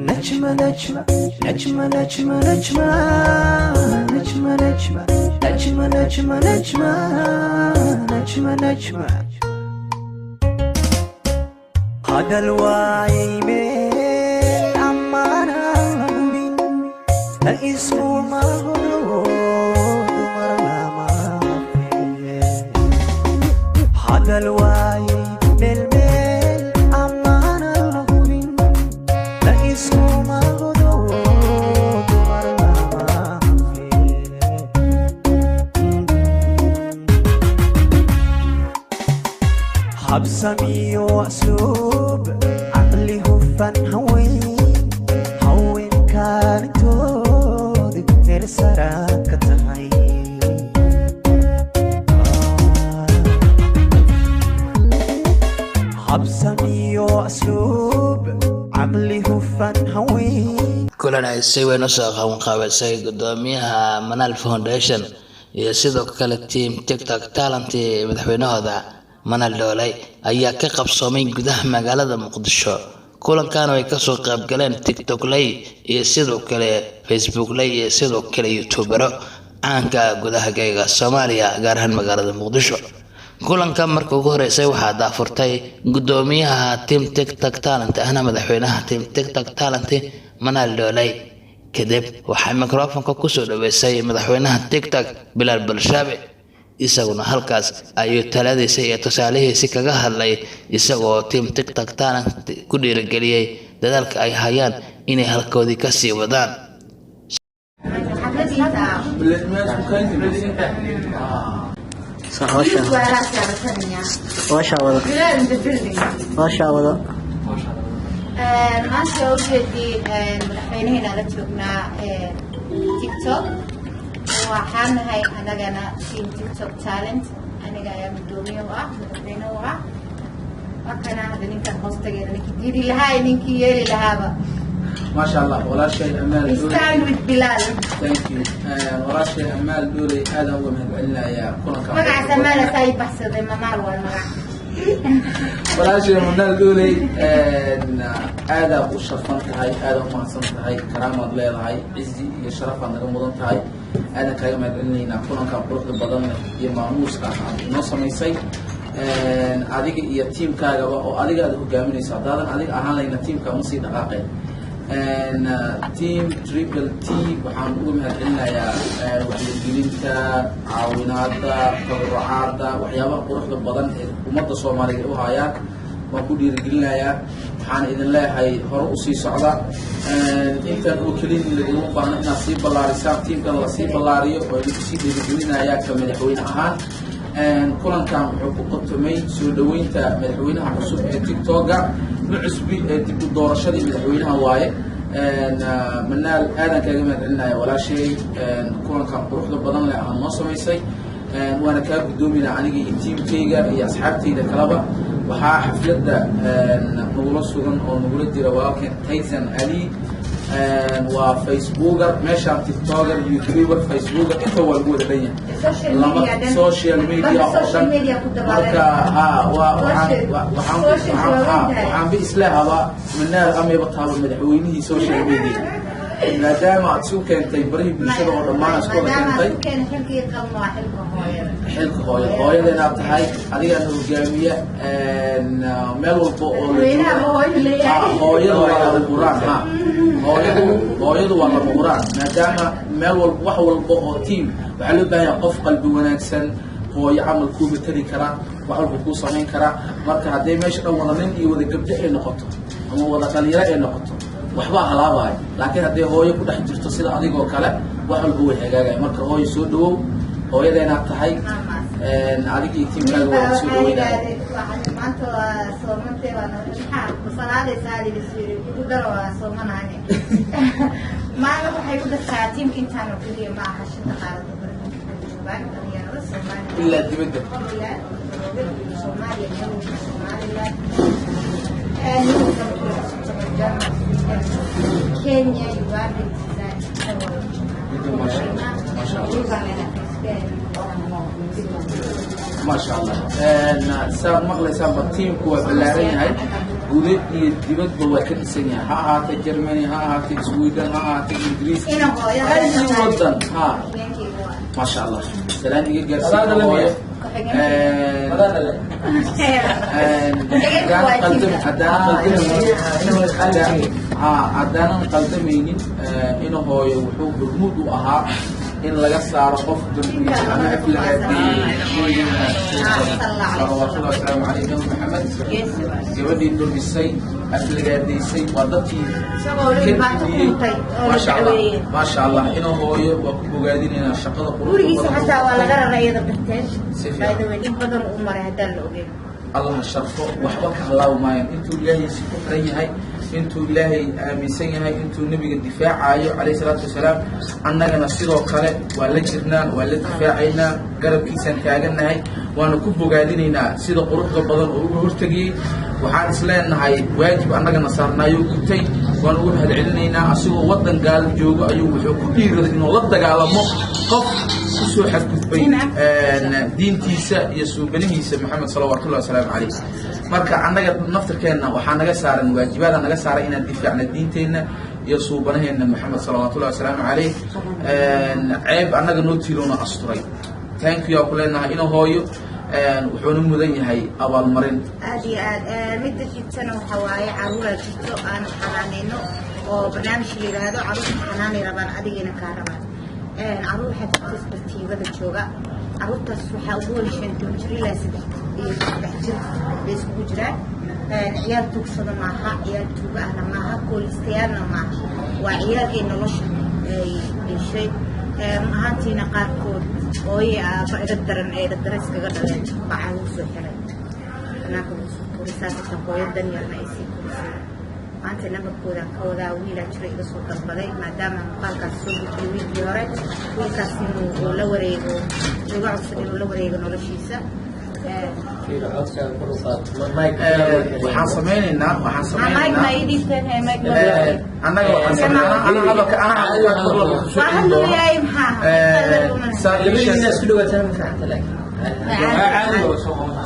نجمة نجمة نجمة نجمة نجمة نجمة نجمة نجمة نجمة نجمة نجمة نجمة هذا الوعي من أمانة اسمه مغرور مرنا ما فيه هذا الوعي من أمانة اسمه مغرور مرنا ما فيه حبسمي وأسلوب عقلي هو فن هوين كان تودي ترسرك تهي حبسمي وأسلوب عقلي هو فن هوين كلنا يسوي نسخة مقابسة قداميها منال فاونديشن يسيدو كلا تيم تيك توك تالنتي مدحوينه هذا منال دولي أيها كقبصومين قدام مقالة مقدشو kulankan ay ka soo qayb galeen TikTok lay iyo sidoo kale Facebook lay iyo sidoo kale YouTubero caanka gudaha gayga Soomaaliya gaar ahaan magaalada Muqdisho kulankan markii ugu horeysay waxa daafurtay gudoomiyaha Team TikTok Talent ahna madaxweynaha Team TikTok Talent Manal Dolay kadib waxa mikrofoonka ku soo dhaweysay madaxweynaha TikTok Bilal Balshaabe isaguna halkaas ayuu taladiisa iyo tusaalihiisa kaga hadlay isagoo Team TikTok Talent ku dhiirigeliyay dadaalka ay hayaan inay halkoodii ka sii wadaan waxaan nahay anagana Team TikTok Talent aniga ayaa gudoomiye u ah madaxweyne u ah wakana hada ninkan hoostageeda ninkii diri lahaa ninkii yeeli lahaaba ما شاء الله ولا شيء أمال دولي stand with Bilal thank you ولا شيء أمال دولي هذا هو من علنا يا كلنا كمان magaca Samaala say baxsaday manaal wal magac ولا شيء أمال دولي هذا وشرفنا هاي هذا ما صنت هاي كرامة الله هاي عزي يشرفنا رمضان هاي أنا كلام علنا كلنا كبرت بدن يمانوس نص ميسي أديك يا تيم كذا أو أديك هذا هو جامعي صدارا أديك أهلا لنا تيم كمصيد عاقل تيم تريبل تي وحنقول هذا يا وحيد جلينتا عاونات تبرعات وحيابا قروح البدن ومدة صومالية وهايات وكل يرجلنا يا حان إذا الله هاي هرؤسي صعدة أنت الوكيلين اللي يقولون فانا نصيب بالله رسام تيم كان نصيب بالله ريو ويكسيد يرجلنا يا كمان يحوين أهان كلن كان حقوق تمي سودوين تا مدحوينها حسب تيك توك نعسبي تبدو دور شديد مدحوينها واي منال هذا كلمة عنا ولا شيء كلن كان بروح لبضان لأهان مصر ميسي وانا كاب قدومنا عنيجي تيم كيجا هي أصحابتي لكلابا وحا حفلة نقول السودان أو نقول الدروال تايزن علي وفيسبوكر ماشي على تيك توكر يوتيوبر فيسبوكر انت هو الجود ليا السوشيال ميديا وحان بإسلاها من نار أمي بطال المدحوينه سوشيال ميديا لا دائما تسوق كان تبريه بالشغل والرمانة سكولا كان حلك هوية لنا بتحي هذه أنه الجامعية ملو البقول هوية ولا القرآن ها هوية ولا القرآن ما دام ملو وحول البقول تيم وحلو بها يقف قلبي ونكسن هو يعمل كوب تري كرا وحول بقول صحين كرا مركز هذه ماشي أولا نني وذا قبضة النقطة أما وذا قليلة النقطة waxba halaabay laakiin hadii hooyo ku dhex jirto sida adigoo kale wax walba way hagaagay marka hooyo soo dhawow hooyadeena tahay adigii tiimkaaga waa soo dhaweynaa maanta soomantay waa waxaa ku salaada saali lisiri ku daro soomanaane maana waxay ku dhashaa tiimka intaan oo kaliya ma aha shaqo qaadada barnaamijka dhalinyarada Soomaaliya ilaa dibadda Soomaaliya Kenya, Uganda, ما شاء الله. سام مغلى سام التيم كوا بلارين هاي gudeed iyo dibadba waa ka dhisan yahay ha ahaatee Germany ha ahaatee Sweden ha ahaatee Ingiriis ay wadan ha ما شاء الله سلام يجي عدانا قلدمين إنه هو يوحو برمود وأها إن لقى صار قف دمي أنا أكل صلوات الله وسلامه عليه محمد جودي دور بالسي أكل جدي سي وضتي ما شاء الله ما شاء الله إنه هو وقاعدين هنا الشقة وريس حتى ولا غير رأي ذبحتين هذا ودي بدر عمر هذا اللي الله الشرف وحبك الله ما أنتوا إلهي سكري هاي أنتوا إلهي آمسين هاي أنتوا نبي الدفاع عليه الصلاة والسلام أننا نصير وقلة ولا جرنا ولا دفاعنا قرب كيسان كأجنا هاي ونكبوا قاعدين هنا سيد قروب قبضان قروب هرتجي وحارس لنا هاي واجب أننا نصرنا يوكتي ونقول هالعلنا أسوأ وطن قال جوجو أيوب حكومي إنه ضد على مقف سو حكومي دين تيسا يسوع بنيسا محمد صلى الله عليه وسلم عليه marka anaga naftirkeena waxa naga saaran waajibaad naga saaran inaan difaacno diinteena iyo suubanaheena maxamed sallallahu alayhi wasallam alayh ceeb anaga noo tiilona asturay thank you kulena inoo hooyo wuxuu mudan yahay abaal marin aad iyo aad mid jidsan waxa waaye caruura jirto aan xanaaneyno oo barnaamij yiraahdo caruur xanaanay rabaan adigina ka rabaan caruur xadka perspectivada jooga caruurtaas waxa ugu weeshan jir ilaa 3 jir بس وجرا عيال تقصد معها عيال توجعنا معها كل استيارنا معها وعيال إنه لش شيء هانتينا قاركود وهي الدرن الدرس كقدر بعوض سحرة أنا كل ساعة تقوي الدنيا نايسي أنت لما كودا كودا ويلا تري بسوق البلد ما دام قالك السوق تروي بيارك ويكاسينو ولا وريجو جوع سنين ولا وريجو ولا شيء waxaan sameeynaa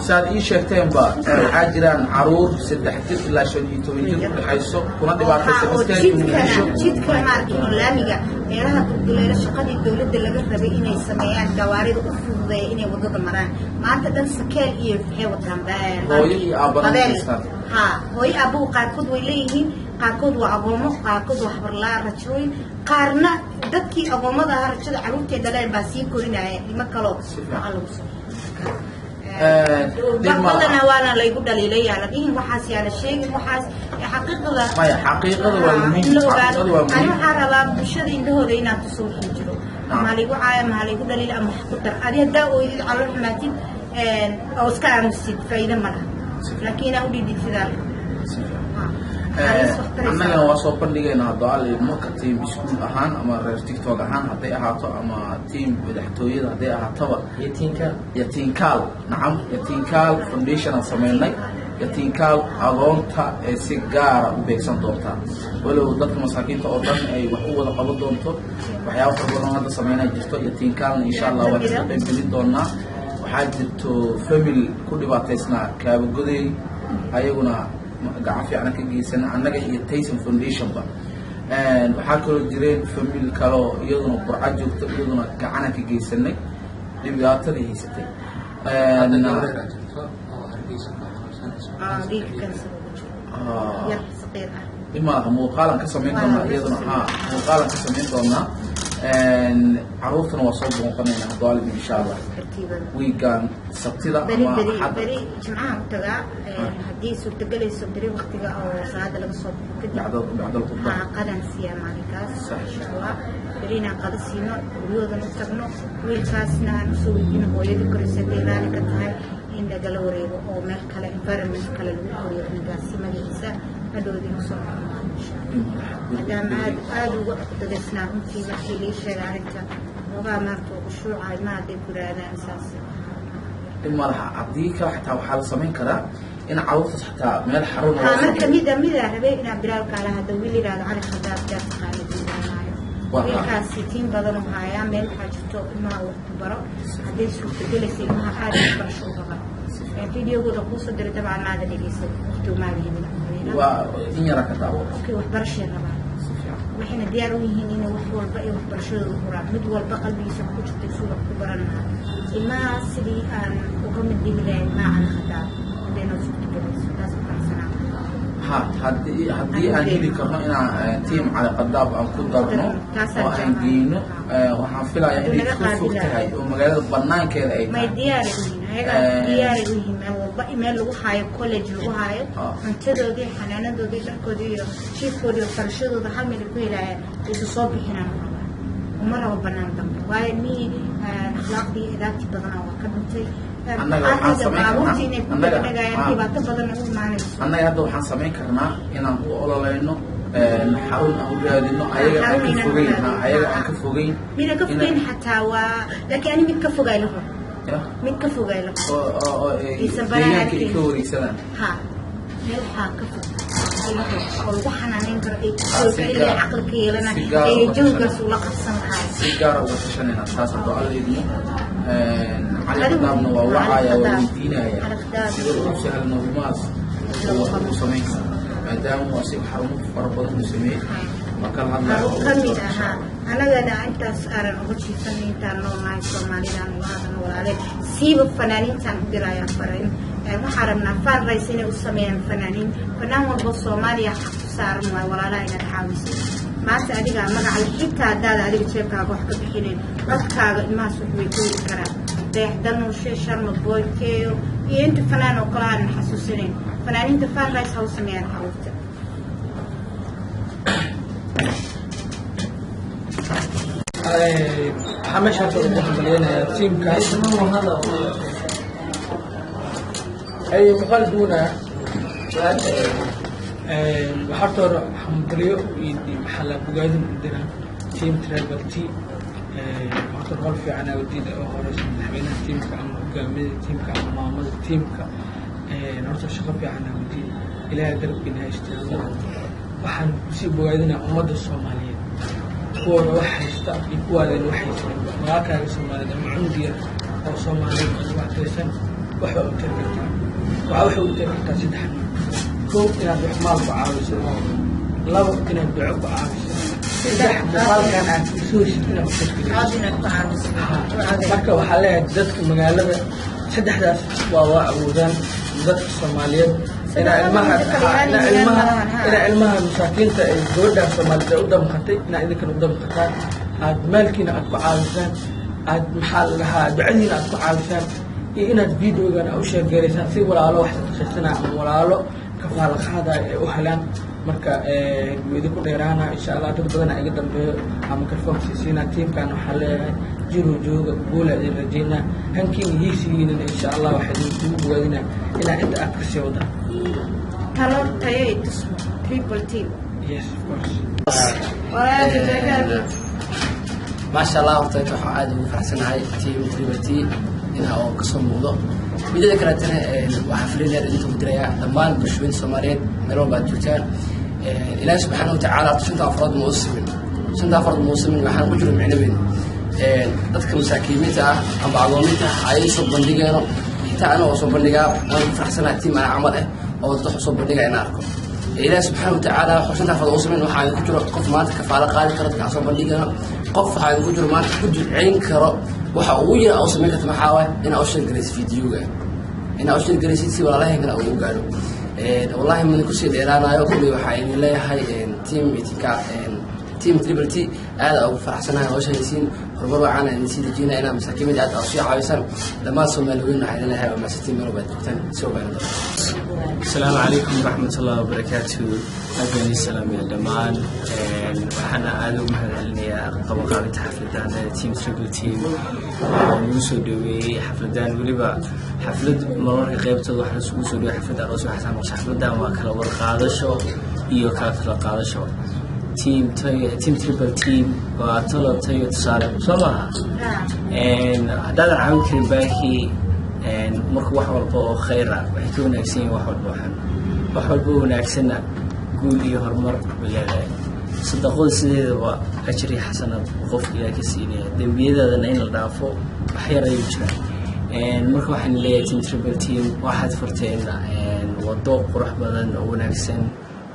saad ii sheegteen ba waxaa jiraan caruur 3 jir ilaa 15 jir dhaxayso kuna dhibaataysan jidka markii laamiga meelaha duleela shaqadii dawladda laga rabay inay sameeyaan gawaarida u fududeeya inay wadada maraan maanta dhan sakeel iyo waxay wataan hooyo abuu qaarkood way leeyihiin qaarkood waa agoomo qaarkood waa habarlaa rajooyin qaarna dadkii agoomada rajada caruurtee dhaleen baa sii korinaya ima kaloo waxa lagu soo بدنا وانا لا يقول دليلي على إيه وحاس على شيء وحاس حقيقة أنا حارة بشر إنه ذينا تصور حجرو ما ليقول عايم ما ليقول دليل أم حقدر هذه الدواء ويد على الحماتين أو سكان مسجد فإذا مرة لكن أودي دي في ذلك أنا وصل بندقنا ضال المكتب بسكون أهان أما رتيك توق أهان هذي أهاتو أما تيم بدحتويد هذي أهاتوا يتينكال نعم يتينكال فونديشن سمينا يتينكال أغونتا سيجارة وبيكسان دورتا ولو ضد مساكين تقدر أي وحوة قبض دونتو وحياة قبضنا هذا سمينا جستو يتينكال إن شاء الله وحده بين دونا وحاجته فاميل كل باتسنا كابجودي أيقونا قاعد أنا كجيسنا أنا جاي تيسن فونديشن با وحكوا الجيران فاميل كلو يدنا برعج يدنا كأنا كجيسنا لبيعتر يهستي أنا ديك كنسر صغير إما مقالة كسمين دونا يدنا مقالة كسمين دونا عروضنا وصوب وقنينا ضالب إن شاء الله ويكان سبتلا بري جمعة متجا حديث وتجلي سبتري وقتها أو سعادة للصوب بعد الخطبة قدم سيا مالكاس إن شاء الله برينا قد سينا ويوضا نستغنو ويلكاسنا نسوي إنه هو يذكر سبيلا لكتها إن جلوري أو ملكلا environment كلا الوحوري نقاسي مجلسة هذول دي نصنع مدام هذا وقت درسناهم في وحي ليش عرفت وغامرتوا وشروع ما دي كرانا أساسا المرحة عبديك حتى وحال سمين كذا إن عروض حتى من الحرون مركب ميدا ربينا برالك على هذا ويلي راد على خداب جات خالد ويلكاس 60 بدن وهايا من حاجته ما وقت برا حديث شو تجلس ما حاجة برشوا بقى الفيديو قد قصة درت تبع ما هذا اللي يصير وقت ما بيجي وإن يراك دعوة أوكي وحبرشة ربع وحنا ديار ويهين إنه وحول بقى وحبرشة القرآن مدول بقى بيسوي كل تسوق كبرنا ما سري أن وقم الدبلة ما عن خطأ بينه سكتة لازم كرسنا haddii aan heli karno inaan tiim cali qadaab aan ku darno oo aan geyno waxaan filayaa inay isku fog tahay oo magaalada banaankeeda ay tahay diyaari u yihiin meel walba meel lagu haayo college lagu haayo cuntadoodii xanaanadoodii dharkoodii iyo jiifkoodii iyo farashadooda hal meel ku helaaya isu soo bixinaan uma rabo banaan dambe waayo mii akhlaaqdii idaabtii badanaa waa ka dhuntay annaga hadda waxaan samayn karnaa inaan u ololeyno xarun aan u raadino ayaga aan ka fogeyn mina ka fogeyn xataa waa laakiin ani mid ka fogay laho mid ka fogay laho oo deegaanka ay ka wareegsadaan meel waxaa ka fog oo lagu xanaaneyn karo ay caqliga yeelana ay jawgaas ula qabsan lahaa si gaara uga tashanayna taas haddoo alla idmo على قدامنا ووعايا ودينايا سيدو سهل نظماس وصميك ما دام واسيب حرمه فربط مسميه ما كان هذا أنا قاعدة أنت أسأل أقولش فنانين تانو ما يسمعني لأن وهذا نور عليه سيب الفنانين تان درايا فرين محرمنا فان رئيسين وسمين فنانين فنان والبصومالي حق صار ما ولا لا إلى الحاوس ما سأديك ما على حتى هذا أديك شيء كأقول حق بحنين أذكر ما سوف يكون كلام ده دنو شيء شرم بوي كيو ينت فنان وقلان حسوسين فنانين تفان رئيس هو سمين حاوسته حمش هذا الحملين تيم كايس هذا أي مخالفونا وحتى حمليو يدي محل بجايد عندنا تيم ترابل تي وحتى قال في عنا وديد أو خلاص حبينا تيم كأم جامد تيم كأم مامد تيم ك نرتب شغل في عنا وديد إلى درب بناء اشتغل وحن نسيب بجايدنا أمد الصوماليين هو الوحي استقبل هو الوحي ما كان الصومالي ده عندي أو صومالي أسبوع تلسن وحوي وتركته وحوي وتركته سدحنا كوب إلى بحمار بعاوز لو كنا بعب بعاوز سدح مقال كان عن سوش كنا بتشكيل مركب وحلاها جدك مقالة سدح ذا وعودان جدك الصوماليين إلى علمها مساكين الجودة الصومالية قدام خطي إن إذا كانوا قدام خطان هاد مالكنا أتبع عالسان هاد محلها بعدين أتبع عالسان إن فيديو كان أو شيء جالسان في ولا على واحد تخصنا ولا على كفال هذا وحلان مركا ويدكم إيرانا إن شاء الله تبدأنا أقدم بميكروفون سيسينا تيم كانوا حلا جرو جو قولة الرجينا هنكين يسيين إن شاء الله واحد يجيب وقدنا إلى عند أكثر يودا. كلام تيجي تسمع triple team. Yes, of course. ما شاء الله وطيتوا عاد وفرحنا هاي تيم triple team إنها أو قسم موضوع. بدأ كرتنا وحفلنا اللي أنتم دريا لما البشوين سوماليين ملون بعد جوتان إلى سبحانه وتعالى شنت أفراد موسمين شنت أفراد موسمين وحنا كجرم عنبين dadka masaakiinta ah amba aqoonta ay soo bandhigayno inta aan oo soo bandhigaa waan faraxsanahay tiim aan amal ah oo dad soo bandhigay in arko ilaahay subhanahu wa ta'ala xusnta fadhiyo usman waxa ku jiro qof maanta kafaala qaadi karo dadka soo bandhigayno qof waxa ku jiro maanta ku jilcin karo waxa uu yahay oo sameeyay maxaa waay in oo shir gareys fiidiyoga in oo shir gareys si walaalahay kana uu gaaro wallahi man ku sii dheeraanayo kulli waxa ay leeyahay tiim itika تيم تريبل تي هذا أو فرحسنا هو شيء يسين ربما عنا نسيت جينا إلى مساكين مدة أشياء عايزين لما سوما لوين حنا لها وما ستين مرة بعد كتن سوى بعد. السلام عليكم ورحمة الله وبركاته. أهلا السلام يا جماعة. وحنا أدو محلني قبل قاعدة حفلة تيم تريبل تيم يوسف دوي حفلة ولبا حفلة مرة غيبت وحنا يوسف دوي حفلة رأس وحسن مش حفلة ما كلا ورقة شو إيو كلا قاعدة شو. تيم تريبل تيم وطلب تيو تصالح صراحة هذا العام كرباكي مركو واحد بو خيرة وحكونا كسين واحد بو ناكسنا قول يهر مر ولا صدقوا سيد وأجري حسنة وقف إلى كسينة دنبيدا ذنين الضعفو وحيرة يجرى مركو واحد اللي تيم تريبل تيم واحد فرتين wado qurux badan oo wanaagsan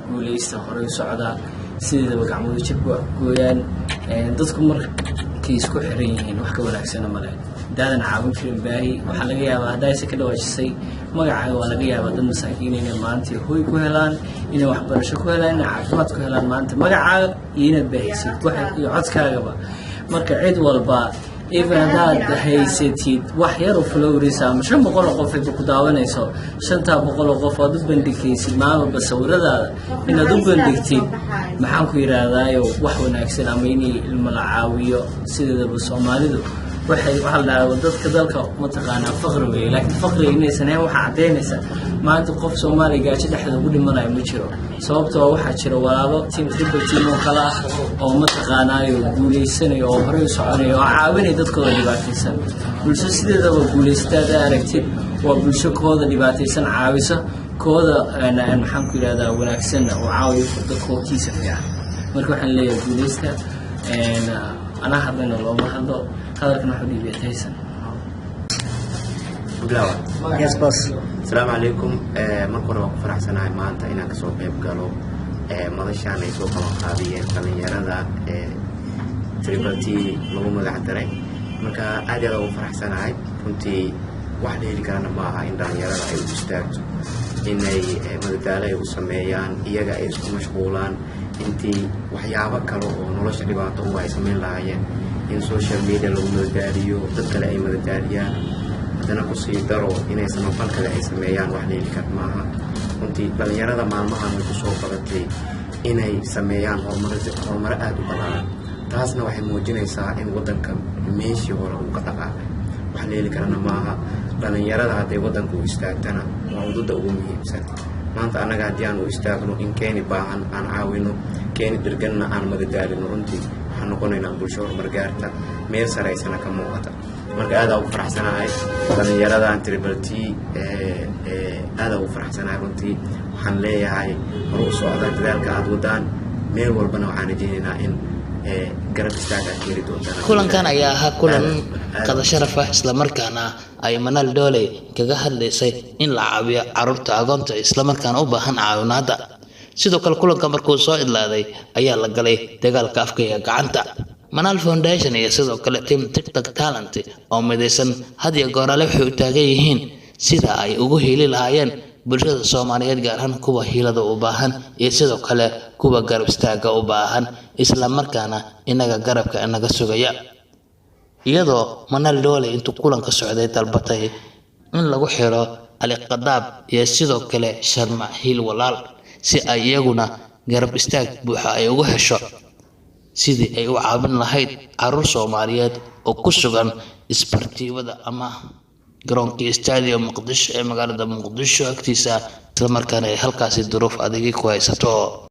guuleysta hore u socda sideedaba gacmooda jirku gooyaan dadku markay isku xiran yihiin wax ka wanaagsan ma leh daadan caawin karin baahi waxaa laga yaabaa haddaayse ka dhawaajisay magacaaga waa laga yaabaa dad masaakiin inay maanta hoy ku helaan inay waxbarasho ku helaan inay caafimaad ku helaan maanta magacaaga iyo inaad baahisid iyo codkaagaba marka cid walba even haddaad haysatid wax yar oo flowrisa ama 500 oo qof ay ku daawanayso 500 oo qof aad u bandhigaysid maamulba sawiradaada inaad u bandhigtid maxaan ku yiraahdaayo wax wanaagsan ama inay ilmo la caawiyo sideedaba Soomaalidu waxay waxa la dadka dalka mataqaana faqri weey laakiin faqri inaysan ahayn waxa cadeynaysa maanta qof Soomaali gaajo dhexda ugu dhimanayo ma jiro sababtoo waxa jira walaalo team triple team oo kala oo mataqaanayo guuleysanayo oo hore u soconayo oo caawinay dadkooda dhibaataysan bulsho sideedaba guuleystaada aragtid waa bulsho kooda dhibaataysan caawisa kooda maxaan ku yiraahdaa wanaagsan oo caawiyo dadkooda fiican marka waxaan leeyahay guuleysta أنا حبينا لو ما حدا هذا كنا حبيبي تيسن. بلاوة. Yes boss. السلام عليكم. مركورة وفرح سنة ما أنت هنا كسوق بيبقالو مدشان يسوق مقابية كلن يردا تريبلتي لو ما قعدتري. مركا عادي لو فرح سنة كنتي واحدة اللي كنا معها إن ران يردا يستاهل إني مدتالي وسميان إيجا إيش مشغولان. intii waxyaabo kale oo nolosha dhibaato u ay sameyn lahaayeen in social media lagu madadaaliyo dad kale ay madadaaliyaan hadana ku sii daro inay samafal kale ay sameeyaan wax leeli kar maaha intii dhalinyarada maalmahan ay ku soo qabatay inay sameeyaan horumar aad u ballaaran taasna waxay muujinaysaa in wadanka meeshii hore uu ka dhaqaaqay wax leeli karana maaha dhalinyarada hadday wadanku istaagtana waa wadada ugu muhiimsan maanta anaga hadii aan u istaagno in keeni baahan aan caawino keeni dirganna aan madadaalino runtii waxaan noqonaynaa bulsho horumar gaarta meel saraysana ka muuqata marka aad ugu faraxsanahay dhalinyaradan Triple T aad ugu faraxsanahay runtii waxaan leeyahay mar u socda dadaalka aad wadaan meel walbana waxaan rajaynaynaa in garab istaaga kiri doontaan kulankan ayaa ahaa kulan qada sharaf ah isla markaana ay Manal Dole kaga hadlaysay in la caawiyo carruurta agoonta isla markaana u baahan caawinaad sidoo kale kulanka markuu soo idlaaday ayaa la galay dagaalka afka iyo gacanta Manal Foundation iyo sidoo kale team TikTok Talent oo midaysan had iyo goor alle waxay u taagan yihiin sida ay ugu heli lahaayeen bulshada Soomaaliyeed gaar ahaan kuwa hiilada u baahan iyo sidoo kale kuwa garab istaaga u baahan isla markaana inaga garabka inaga sugaya iyadoo Manal Dole intuu kulanka socday dalbatay in lagu xiro Ali Qadaab iyo sidoo kale Sharma Hiil Walaal si ay iyaguna garab istaag buuxa ay ugu hesho sidii ay u caawin lahayd carruur Soomaaliyeed oo ku sugan isbartiibada ama garoonka stadium Muqdisho ee magaalada Muqdisho agtiisa isla markaana ay halkaas duruuf adag ku haysato